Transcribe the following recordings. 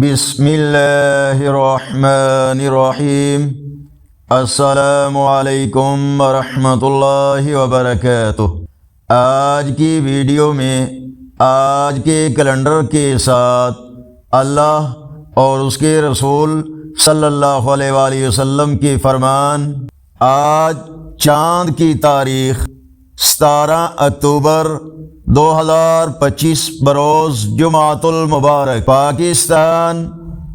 بسم اللہ الرحمن الرحیم۔ السلام علیکم ورحمۃ اللہ وبرکاتہ۔ آج کی ویڈیو میں آج کے کیلنڈر کے ساتھ اللہ اور اس کے رسول صلی اللہ علیہ وآلہ وسلم کے فرمان، آج چاند کی تاریخ 17 اکتوبر 2025 بروز جمعۃ المبارک، پاکستان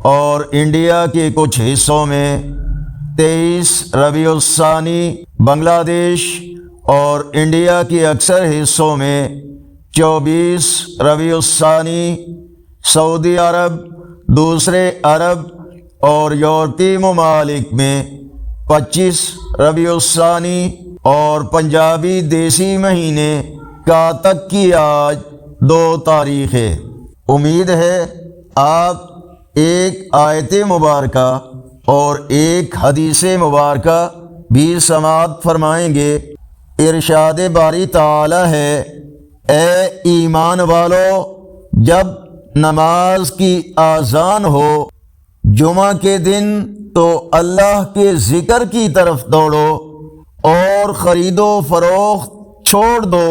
اور انڈیا کے کچھ حصوں میں 23 ربیع الثانی، بنگلہ دیش اور انڈیا کے اکثر حصوں میں 24 ربیع الثانی، سعودی عرب، دوسرے عرب اور یورپی ممالک میں 25 ربیع الثانی اور پنجابی دیسی مہینے کاتک کی آج 2 تاریخ ہے۔ امید ہے آپ ایک آیت مبارکہ اور ایک حدیث مبارکہ بھی سماعت فرمائیں گے۔ ارشاد باری تعالی ہے، اے ایمان والو، جب نماز کی اذان ہو جمعہ کے دن تو اللہ کے ذکر کی طرف دوڑو اور خرید و فروخت چھوڑ دو،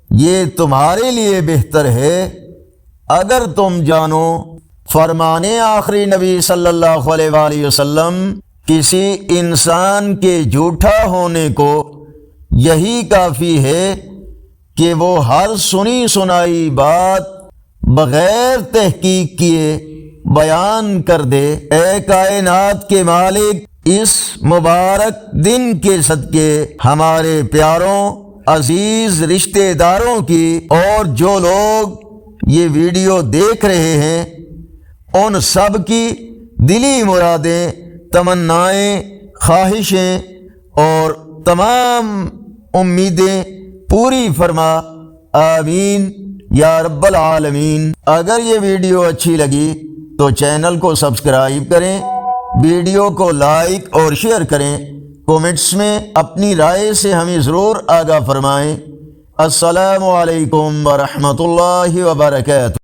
یہ تمہارے لیے بہتر ہے اگر تم جانو۔ فرمانے آخری نبی صلی اللہ علیہ وآلہ وسلم، کسی انسان کے جھوٹا ہونے کو یہی کافی ہے کہ وہ ہر سنی سنائی بات بغیر تحقیق کیے بیان کر دے۔ اے کائنات کے مالک، اس مبارک دن کے صدقے ہمارے پیاروں عزیز رشتہ داروں کی اور جو لوگ یہ ویڈیو دیکھ رہے ہیں ان سب کی دلی مرادیں، تمنائیں، خواہشیں اور تمام امیدیں پوری فرما، آمین یا رب العالمین۔ اگر یہ ویڈیو اچھی لگی تو چینل کو سبسکرائب کریں، ویڈیو کو لائک اور شیئر کریں، کومنٹس میں اپنی رائے سے ہمیں ضرور آگاہ فرمائیں۔ السلام علیکم ورحمۃ اللہ وبرکاتہ۔